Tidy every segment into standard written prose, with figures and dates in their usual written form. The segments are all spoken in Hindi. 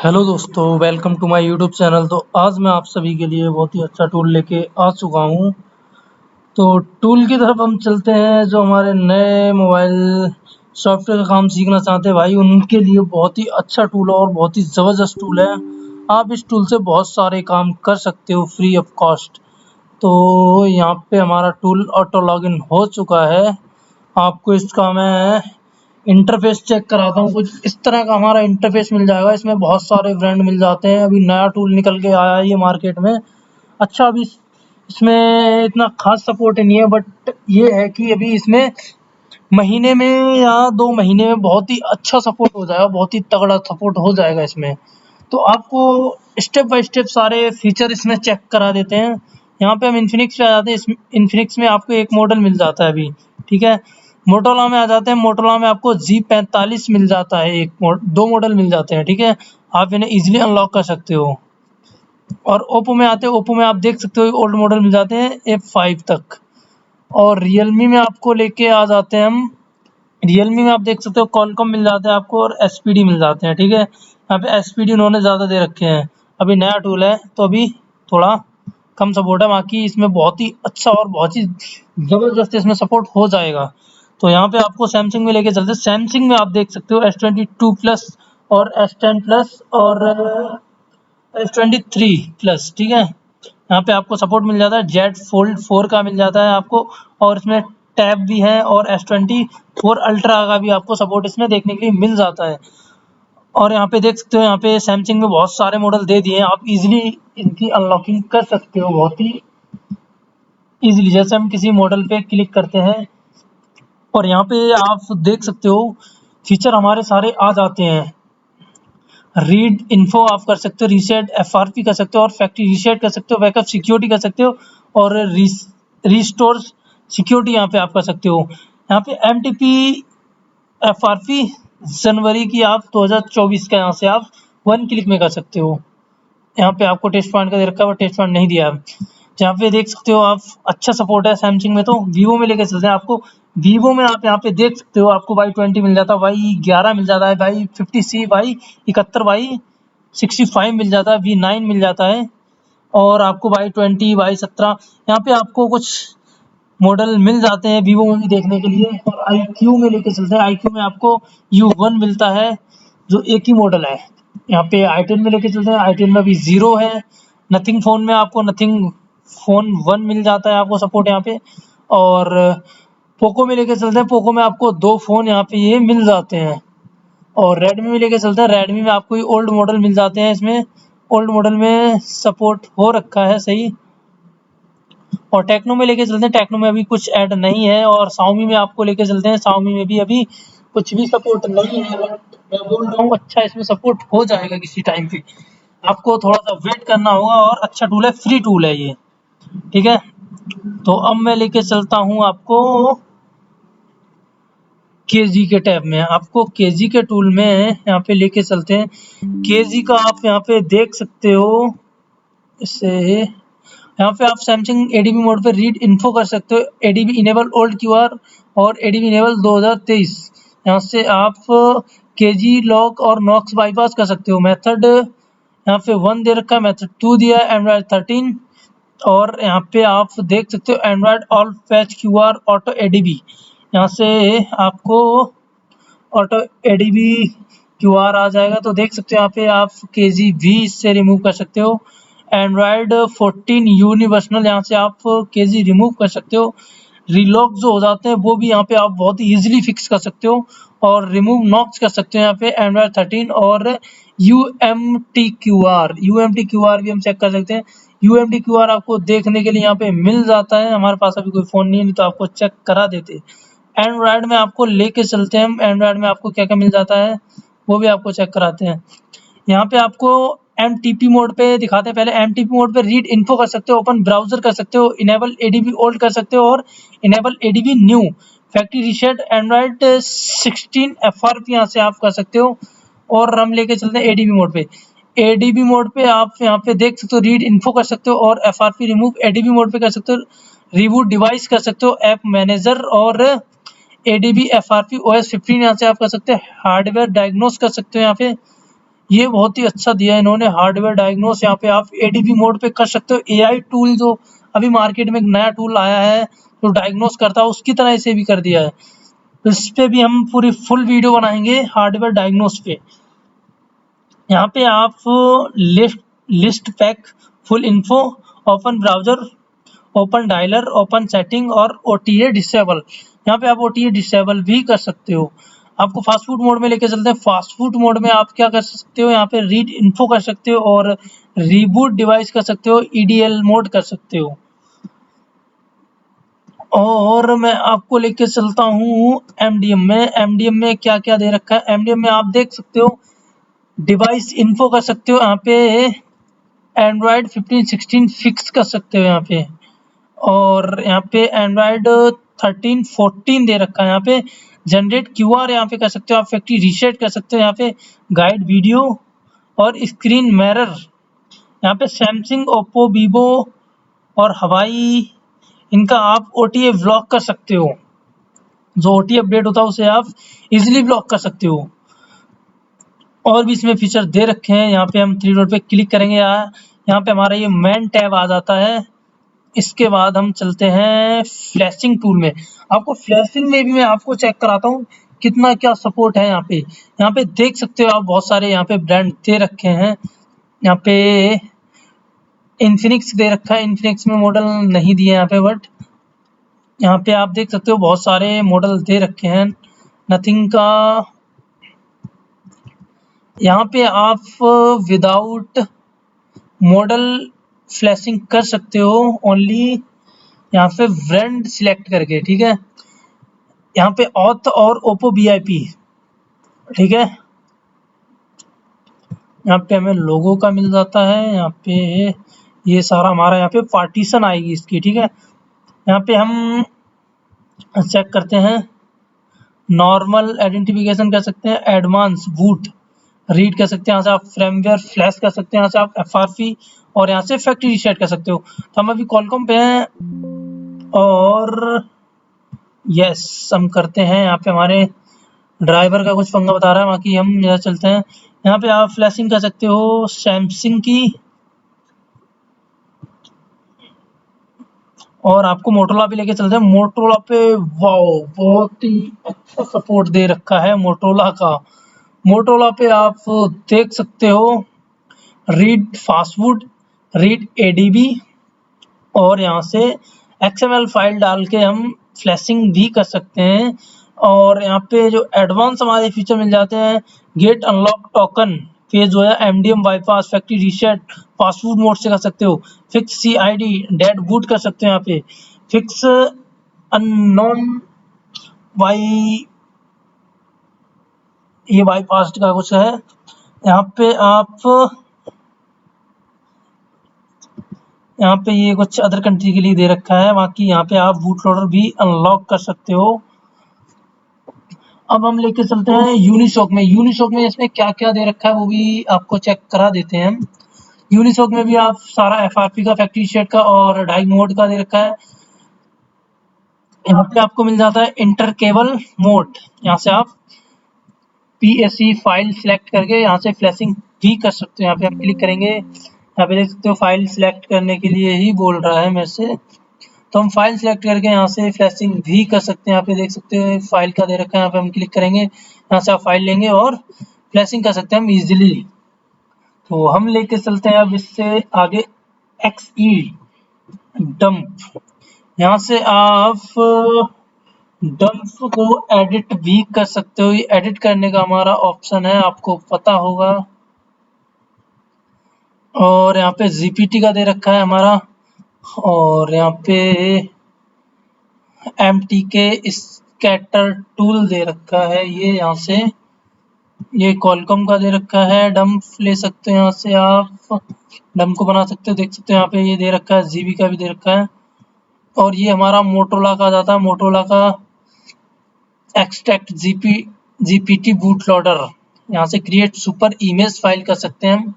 हेलो दोस्तों, welcome to my YouTube channel. तो आज मैं आप सभी के लिए बहुत ही अच्छा टूल लेके आ चुका हूँ। तो टूल की तरफ हम चलते हैं। जो हमारे नए मोबाइल सॉफ्टवेयर का काम सीखना चाहते हैं भाई, उनके लिए बहुत ही अच्छा टूल है और बहुत ही ज़बरदस्त टूल है। आप इस टूल से बहुत सारे काम कर सकते हो फ्री ऑफ कॉस्ट। तो यहाँ पे हमारा टूल ऑटो लॉगिन हो चुका है। आपको इसका मैं इंटरफेस चेक कराता हूँ। कुछ इस तरह का हमारा इंटरफेस मिल जाएगा। इसमें बहुत सारे ब्रांड मिल जाते हैं। अभी नया टूल निकल के आया है ये मार्केट में। अच्छा, अभी इसमें इतना खास सपोर्ट नहीं है, बट ये है कि अभी इसमें महीने में या 2 महीने में बहुत ही अच्छा सपोर्ट हो जाएगा, बहुत ही तगड़ा सपोर्ट हो जाएगा इसमें। तो आपको स्टेप बाय स्टेप सारे फीचर इसमें चेक करा देते हैं। यहाँ पे हम इन्फिनिक्स पे आ जाते हैं। इस इन्फिनिक्स में आपको एक मॉडल मिल जाता है अभी, ठीक है। मोटोरोला में आ जाते हैं। मोटोरोला में आपको G45 मिल जाता है। दो मॉडल मिल जाते हैं, ठीक है। आप इन्हें इजीली अनलॉक कर सकते हो। और ओप्पो में आते हैं। ओप्पो में आप देख सकते हो ओल्ड मॉडल मिल जाते हैं F5 तक। और रियलमी में आपको लेके आ जाते हैं हम। रियलमी में आप देख सकते हो कॉलकॉम मिल जाता है आपको और एसपीडी मिल जाते हैं, ठीक है। यहाँ पे एसपीडी उन्होंने ज़्यादा दे रखे हैं। अभी नया टूल है तो अभी थोड़ा कम सपोर्ट है। बाकी इसमें बहुत ही अच्छा और बहुत ही ज़बरदस्त इसमें सपोर्ट हो जाएगा। तो यहाँ पे आपको सैमसंग में लेके चलते हैं। सैमसंग में आप देख सकते हो S22 प्लस और S10 प्लस और S23 प्लस, ठीक है। यहाँ पे आपको सपोर्ट मिल जाता है। जेड फोल्ड 4 का मिल जाता है आपको। और इसमें टैब भी है और S24 अल्ट्रा का भी आपको सपोर्ट इसमें देखने के लिए मिल जाता है। और यहाँ पे देख सकते हो, यहाँ पे सैमसंग में बहुत सारे मॉडल दे दिए हैं। आप इजीली इनकी अनलॉकिंग कर सकते हो बहुत ही इजीली। जैसे हम किसी मॉडल पे क्लिक करते हैं और यहाँ पे आप देख सकते हो फीचर हमारे सारे आ जाते हैं। रीड इन्फो आप कर सकते हो, रीसेट एफआरपी कर सकते हो और फैक्ट्री रीसेट कर सकते हो, बैकअप सिक्योरिटी कर सकते हो और रीस्टोर सिक्योरिटी यहाँ पे आप कर सकते हो। यहाँ पे एमटीपी एफआरपी जनवरी की आप 2024 का यहाँ से आप 1 क्लिक में कर सकते हो। यहाँ पे आपको टेस्ट पॉइंट का दे रखा है, टेस्ट पॉइंट नहीं दिया है। यहाँ पे देख सकते हो आप, अच्छा सपोर्ट है सैमसंग में। तो वीवो में लेके चलते हैं आपको। वीवो में आप यहाँ पे देख सकते हो आपको Y20 मिल जाता है, Y11 मिल जाता है, Y50C, Y71, Y65 मिल जाता है, V9 मिल जाता है। और आपको Y20, Y17 यहाँ पे आपको कुछ मॉडल मिल जाते हैं वीवो में भी देखने के लिए। और iQ में लेके चलते हैं। iQ में आपको U1 मिलता है जो एक ही मॉडल है। यहाँ पे i10 में लेके चलते हैं। i10 में अभी 0 है। नथिंग फ़ोन में आपको नथिंग फ़ोन 1 मिल जाता है आपको सपोर्ट यहाँ पे। और पोको में लेके चलते हैं। पोको में आपको 2 फ़ोन यहाँ पे ये मिल जाते हैं। और रेडमी में लेके चलते हैं। रेडमी में आपको ये ओल्ड मॉडल मिल जाते हैं। इसमें ओल्ड मॉडल में सपोर्ट हो रखा है सही। और टेक्नो में लेके चलते हैं। टेक्नो में अभी कुछ ऐड नहीं है। और Xiaomi में आपको लेके चलते हैं। Xiaomi में भी अभी कुछ भी सपोर्ट नहीं है, बट मैं बोल रहा हूँ अच्छा इसमें सपोर्ट हो जाएगा किसी टाइम पे। आपको थोड़ा सा वेट करना होगा और अच्छा टूल है, फ्री टूल है ये, ठीक है। तो अब मैं लेके चलता हूँ आपको केजी के टैब में। आपको केजी के टूल में यहाँ पे लेके चलते हैं। केजी का आप यहाँ पे देख सकते हो। इससे यहाँ पे आप सैमसंग एडीबी मोड पे रीड इन्फो कर सकते हो, एडीबी इनेबल ओल्ड क्यूआर और एडीबी इनेबल 2023। यहाँ से आप केजी लॉक और नॉक्स बाईपास कर सकते हो। मेथड यहाँ पे 1 दे रखा है, मेथड 2 दिया है, एंड्रॉयड 13। और यहाँ पे आप देख सकते हो Android all fetch QR auto ADB. यहाँ से आपको ऑटो एडीबी क्यूआर आ जाएगा। तो देख सकते हो यहाँ पे आप केजी भी इससे रिमूव कर सकते हो। एंड्रॉयड 14 यूनिवर्सल यहाँ से आप केजी रिमूव कर सकते हो। रीलॉक जो हो जाते हैं वो भी यहाँ पे आप बहुत ही ईजिली फिक्स कर सकते हो। और रिमूव नॉक्स कर सकते हो यहाँ पे एंड्रॉयड 13। और यूएमटी क्यूआर भी हम चेक कर सकते हैं। यूएमटी क्यूआर आपको देखने के लिए यहाँ पे मिल जाता है। हमारे पास अभी कोई फ़ोन नहीं है, नहीं तो आपको चेक करा देते। एंड्रॉयड में आपको लेके चलते हैं हम। एंड्रॉयड में आपको क्या क्या मिल जाता है वो भी आपको चेक कराते हैं। यहाँ पे आपको एमटीपी मोड पे दिखाते हैं। पहले एमटीपी मोड पे रीड इन्फो कर सकते हो, ओपन ब्राउजर कर सकते हो, इनेबल एडीबी ओल्ड कर सकते हो और enable ADB new. Factory reset Android 16 FRP यहाँ से आप कर सकते हो। और हम लेके चलते हैं एडीबी मोड पे। एडीबी मोड पे आप यहाँ पे देख सकते हो रीड इन्फो कर सकते हो और एफआरपी रिमूव एडीबी मोड पे कर सकते हो। रिबूट डिवाइस कर सकते हो, ऐप मैनेजर और एडीबी एफआरपी ओएस 15 यहाँ से आप कर सकते हैं। हार्डवेयर डायग्नोस कर सकते हो यहाँ पे। ये बहुत ही अच्छा दिया है इन्होंने हार्डवेयर डायग्नोस। यहाँ पे आप एडीबी मोड पे कर सकते हो। एआई टूल जो अभी मार्केट में एक नया टूल आया है जो डायग्नोस करता है, उसकी तरह इसे भी कर दिया है। तो इस पे भी हम पूरी फुल वीडियो बनाएंगे हार्डवेयर डायग्नोस पे। यहाँ पे आप list pack, full info, open browser, open dialer, open setting और ओटीए डिसेबल। यहाँ पे आप ओटीए डिसेबल भी कर सकते हो। आपको फास्ट फूड मोड में लेके चलते हैं। फास्ट फूड मोड में आप क्या कर सकते हो, यहाँ पे रीड इन्फो कर सकते हो और रीबूट डिवाइस कर सकते हो, ईडीएल मोड कर सकते हो। और मैं आपको लेके चलता हूँ एमडीएम में। एमडीएम में क्या क्या दे रखा है, एमडीएम में आप देख सकते हो डिवाइस इन्फो कर सकते हो। यहाँ पे एंड्रॉयड 15 16 फिक्स कर सकते हो यहाँ पे। और यहाँ पे एंड्रॉयड 13 14 दे रखा है। यहाँ पे जनरेट क्यूआर यहाँ पे कर सकते हो आप, फैक्ट्री रीसेट कर सकते हो यहाँ पे, गाइड वीडियो और स्क्रीन मिरर। यहाँ पे सैमसंग, ओप्पो, वीवो और हवाई, इनका आप ओटीए ब्लॉक कर सकते हो। जो ओटीए अपडेट होता है उसे आप इजीली ब्लॉक कर सकते हो। और भी इसमें फीचर दे रखे हैं। यहाँ पे हम थ्री डॉट पे क्लिक करेंगे, यहाँ पे हमारा ये मेन टैब आ जाता है। इसके बाद हम चलते हैं फ्लैशिंग टूल में। आपको फ्लैशिंग में भी मैं आपको चेक कराता हूँ कितना क्या सपोर्ट है। यहाँ पे देख सकते हो आप बहुत सारे यहाँ पे ब्रांड दे रखे हैं। यहाँ पे इन्फिनिक्स दे रखा है, इन्फिनिक्स में मॉडल नहीं दिए यहाँ पे, बट यहाँ पे आप देख सकते हो बहुत सारे मॉडल दे रखे हैं नथिंग का। यहाँ पे आप विदाउट मॉडल फ्लैशिंग कर सकते हो, ओनली यहाँ पे ब्रांड सिलेक्ट करके, ठीक है। यहाँ पे ऑथ और ओप्पो वीआईपी, ठीक है। यहाँ पे हमें लोगो का मिल जाता है। यहाँ पे ये सारा हमारा यहाँ पे पार्टीशन आएगी इसकी, ठीक है। यहाँ पे हम चेक करते हैं, नॉर्मल आइडेंटिफिकेशन कर सकते हैं, एडवांस बूट रीड कर सकते हैं, यहाँ से आप फ्रेमवेयर फ्लैश कर सकते हैं, यहाँ से आप एफआरपी और यहाँ से फैक्ट्री रीसेट कर सकते हो। तो हम अभी कॉलकॉम पे हैं और यस हम करते हैं। यहाँ पे हमारे ड्राइवर का कुछ पंगा बता रहा है, बाकी हम यहाँ चलते हैं। यहाँ पे आप फ्लैशिंग कर सकते हो सैमसंग की, और आपको मोटोरोला पे लेके चलते हैं। मोटोरोला पे वाओ बहुत ही अच्छा सपोर्ट दे रखा है मोटोरोला का। मोटोरोला पे आप देख सकते हो रीड फास्टवुड, रीड एडीबी और यहाँ से एक्सएमएल फाइल डाल के हम फ्लैशिंग भी कर सकते हैं। और यहाँ पे जो एडवांस हमारे फीचर मिल जाते हैं, गेट अनलॉक टोकन पे जो है MDM bypass, factory reset fast food mode से कर सकते हो, फिक्स सीआईडी डेड बूट कर सकते हो, यहाँ पे फिक्स अननोन वाई, ये बाईपास का कुछ है। यहाँ पे आप यहाँ पे ये कुछ अदर कंट्री के लिए दे रखा है, बाकी यहाँ पे आप बूट लोडर भी अनलॉक कर सकते हो। अब हम लेके चलते हैं यूनिसॉक में। यूनिसॉक में इसमें क्या क्या दे रखा है वो भी आपको चेक करा देते हैं। यूनिसॉक में भी आप सारा एफआरपी का, फैक्ट्री रीसेट का और डाई मोड का दे रखा है। यहाँ पे आपको मिल जाता है इंटर केबल मोड, यहाँ से आप पीएससी फाइल सिलेक्ट करके यहाँ से फ्लैशिंग भी कर सकते हो। यहाँ पे आप क्लिक करेंगे, यहाँ पे देख सकते हो फाइल सिलेक्ट करने के लिए ही बोल रहा है मेरे से, तो हम फाइल सिलेक्ट करके यहाँ से फ्लैशिंग भी कर सकते हैं। यहाँ पे देख सकते हैं फाइल का दे रखा है, यहाँ पे हम क्लिक करेंगे, यहाँ से आप फाइल लेंगे और फ्लैशिंग कर सकते हैं हम इजीली। तो हम लेके चलते हैं अब इससे आगे एक्सई डंप। यहाँ से आप डंप को एडिट भी कर सकते हो। ये एडिट करने का हमारा ऑप्शन है, आपको पता होगा। और यहाँ पे जीपीटी का दे रखा है हमारा, और यहाँ पे एमटीके स्कैटर टूल दे रखा है। ये यहाँ से ये कॉलकॉम का दे रखा है। डंप ले सकते हो, यहाँ से आप डंप को बना सकते हो। देख सकते हो यहाँ पे ये दे रखा है, जीबी का भी दे रखा है। और ये हमारा मोटोरोला का जाता है, मोटोरोला का एक्सट्रैक्ट जीपीटी बूट लोडर, यहाँ से क्रिएट सुपर इमेज फाइल कर सकते हैं हम।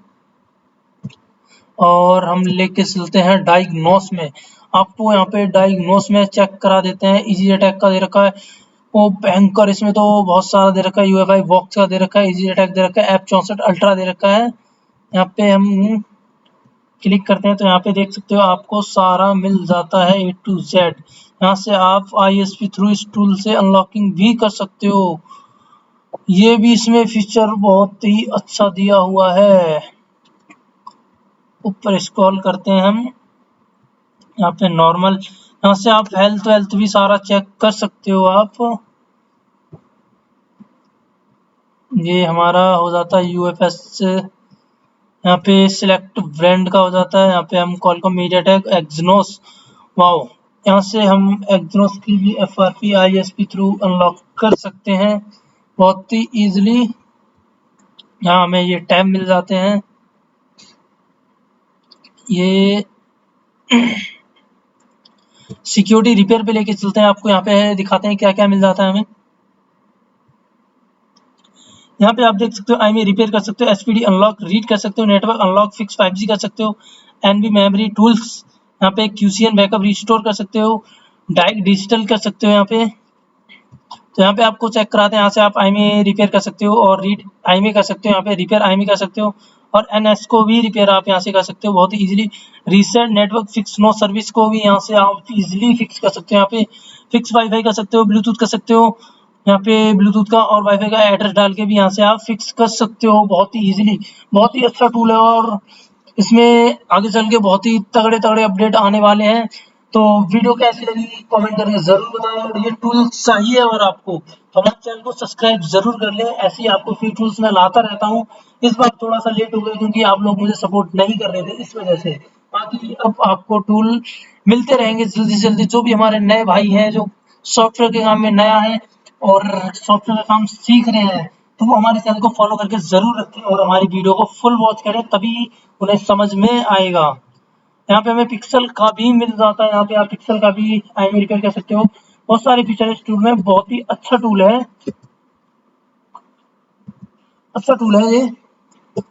और हम लेके चलते हैं डायग्नोस में। आपको यहाँ पे डायग्नोस में चेक करा देते हैं। इजी अटैक का दे रखा है, ओ भयंकर, इसमें तो बहुत सारा दे रखा है, यूएफआई वॉक्स का दे रखा है, इजी अटैक दे रखा है, F64 अल्ट्रा दे रखा है। यहाँ पे हम क्लिक करते हैं तो यहाँ पे देख सकते हो आपको सारा मिल जाता है A to Z। यहाँ से आप ISP थ्रू इस टूल से अनलॉकिंग भी कर सकते हो। ये भी इसमें फीचर बहुत ही अच्छा दिया हुआ है। ऊपर स्क्रॉल करते हैं हम, यहाँ पे नॉर्मल, यहाँ से आप हेल्थ वेल्थ भी सारा चेक कर सकते हो आप। ये हमारा हो जाता है UFS, यहाँ पे सिलेक्ट ब्रांड का हो जाता है, यहाँ पे हम कॉलकॉम मीडियाटेक एक्जिनोस, वाओ, यहाँ से हम एक्जिनोस की भी FRP ISP थ्रू अनलॉक कर सकते हैं बहुत ही इजीली। यहाँ हमें ये टैब मिल जाते हैं। ये सिक्योरिटी रिपेयर पे लेके चलते हैं आपको, यहाँ पे दिखाते हैं क्या क्या मिल जाता है हमें। यहाँ पे आप देख सकते हो IMEI रिपेयर कर सकते हो, SPD अनलॉक रीड कर सकते हो, नेटवर्क अनलॉक फिक्स 5G कर सकते हो, NV मेमोरी टूल्स, यहाँ पे QCN बैकअप रिस्टोर कर सकते हो, डायरेक्ट डिजिटल कर सकते हो यहाँ पे। तो यहाँ पे आपको चेक कराते हैं, यहाँ से आप IMEI रिपेयर कर सकते हो और रीड IMEI कर सकते हो, यहाँ पे रिपेयर IMEI कर सकते हो और NS को भी रिपेयर आप यहाँ से कर सकते हो बहुत ही easily. Reset network fix no service को भी यहाँ से आप इजीली फिक्स कर सकते हो, यहाँ पे फिक्स वाईफाई कर सकते हो, ब्लूटूथ कर सकते हो, यहाँ पे ब्लूटूथ का और वाईफाई का एड्रेस डाल के भी यहाँ से आप फिक्स कर सकते हो बहुत ही इजीली। बहुत ही अच्छा टूल है और इसमें आगे चल के बहुत ही तगड़े तगड़े अपडेट आने वाले हैं। तो वीडियो कैसी लगी कमेंट करके जरूर बताएं, और ये टूल चाहिए अगर आपको तो हमारे चैनल को सब्सक्राइब जरूर कर लें, ऐसे ही आपको फ्री टूल्स मैं लाता रहता हूँ। इस बार थोड़ा सा लेट हो गया क्योंकि आप लोग मुझे सपोर्ट नहीं कर रहे थे इस वजह से, बाकी अब आपको टूल मिलते रहेंगे जल्दी से जल्दी। जो भी हमारे नए भाई हैं जो सॉफ्टवेयर के काम में नया है और सॉफ्टवेयर का काम सीख रहे हैं, तो वो हमारे चैनल को फॉलो करके जरूर रखें और हमारी वीडियो को फुल वॉच करें, तभी उन्हें समझ में आएगा। यहाँ पे हमें पिक्सल का भी मिल जाता है, यहाँ पे आप पिक्सल का भी IMEI रिपेयर कर सकते हो। बहुत सारे फीचर इस टूल में, बहुत ही अच्छा टूल है, अच्छा टूल है ये।